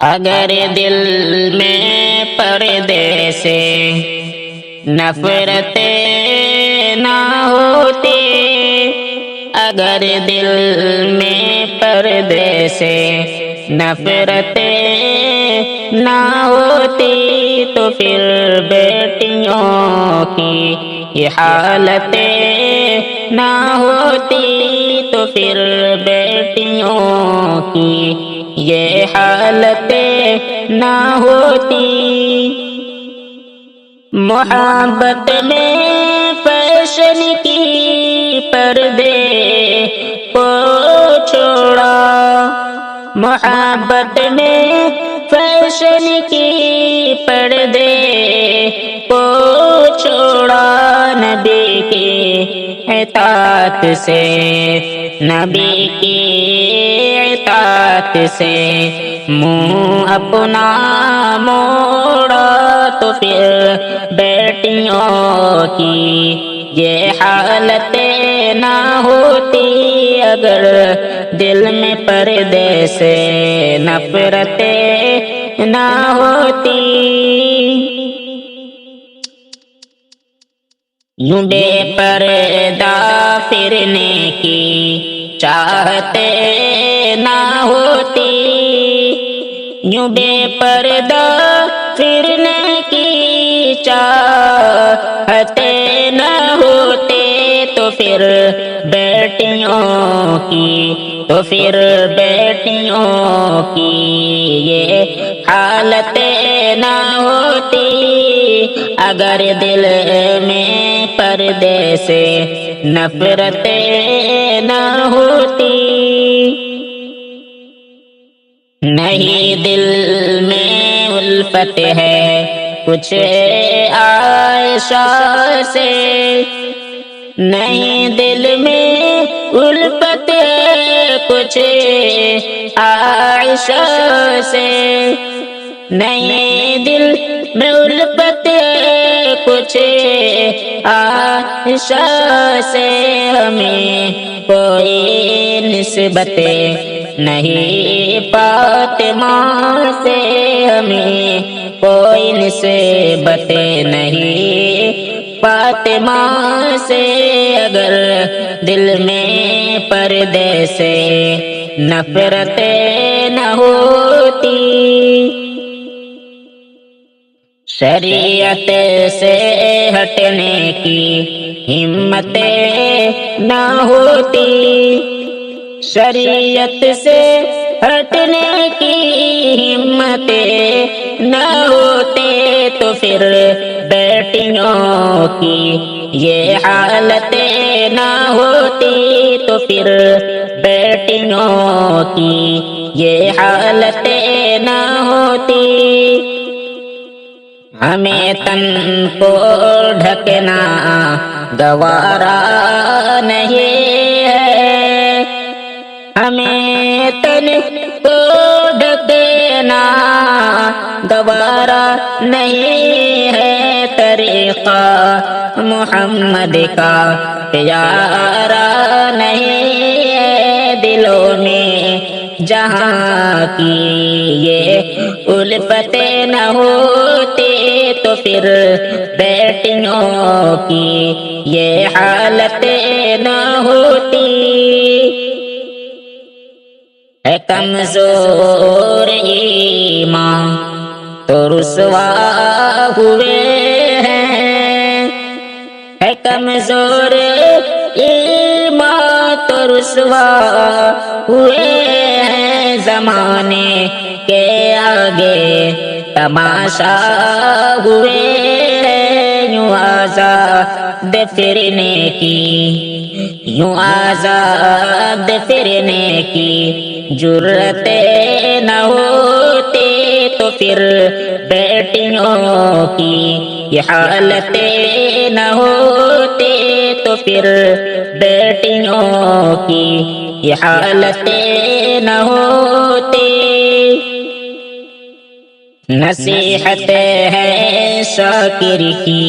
اگر دل میں پردے سے نفرتیں نہ ہوتی، اگر دل میں پردے سے نفرتیں نہ ہوتی تو پھر بیٹیوں کی یہ حالتیں نہ ہوتی، تو پھر بیٹیوں کی یہ حالتیں نہ ہوتی۔ محبت میں فیشن کی پردے کو چھوڑا، محبت میں فیشن کی پردے کو چھوڑا، نبی کی اطاعت سے، نبی کی اطاعت سے منہ اپنا موڑا، تو پھر بیٹیوں کی یہ حالتیں نہ ہوتی، اگر دل میں پردے سے نفرتیں نہ ہوتی۔ یوں بے پردہ پھرنے کی چاہتے نہ ہوتی، یوں بے پردہ پھرنے کی چاہتے نہ ہوتے، تو پھر بیٹیوں کی، تو پھر بیٹیوں کی یہ حالتیں نہ ہوتی، اگر دل میں پردے سے نفرتیں نہ ہوتی۔ نہیں دل میں الفت ہے کچھ عائشہ سے، نہیں دل میں الفت ہے کچھ عائشہ سے، نہیں دل میں الفت ہے کچھ عائشہ سے، ہمیں کوئی نسبت نہیں فاطمہ سے، ہمیں کوئی نسبت نہیں فاطمہ سے، اگر دل میں پردے سے نفرتیں نہ ہوتی، شریعت سے ہٹنے کی ہمت نہ ہوتی، شریعت سے ہٹنے کی ہمت نہ ہوتے، تو پھر بیٹیوں کی یہ حالتیں نہ ہوتی، تو پھر بیٹیوں کی یہ حالتیں نہ ہوتی۔ ہمیں تن کو ڈھکنا گوارا نہیں ہے، ہمیں تن کو ڈھکنا گوارا نہیں ہے، طریقہ محمد کا پیارا نہیں ہے، دلوں میں جہاں کی یہ الفتیں نہ ہوتی، تو پھر بیٹیوں کی یہ حالتیں نہ ہوتی۔ ہے کمزور ایمان تو رسوا ہوئے ہیں، ہے کمزور ایمان تو رسوا ہوئے ہیں، زمانے کے آگے تماشا ہوئے ہیں، یوں آزاد پھرنے کی، یوں آزاد پھرنے کی جرأتیں نہ ہوتی، تو پھر بیٹیوں کی یہ حالتیں نہ ہوتی، تو پھر بیٹیوں کی یہ حالتیں نہ ہوتی۔ نصیحت ہے شاکر کی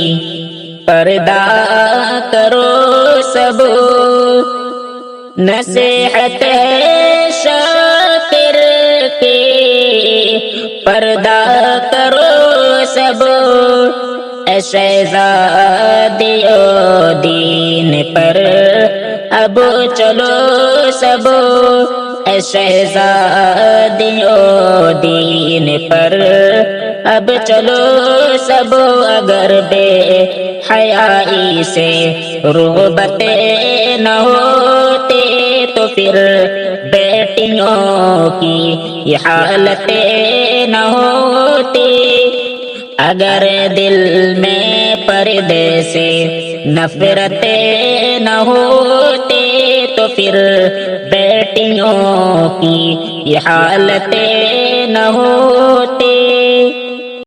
پردہ کرو سب، نصیحت ہے شاکر کی سب اے شہزادیو دین پر اب چلو سب اے شہزادیو دین پر اب چلو سب اگر بے حیائی سے رغبتیں نہ ہوتے تو پھر بیٹیوں کی یہ حالتیں نہ ہوتی اگر دل میں پردے سے نفرتیں نہ ہوتی تو پھر بیٹیوں کی یہ حالتیں نہ ہوتی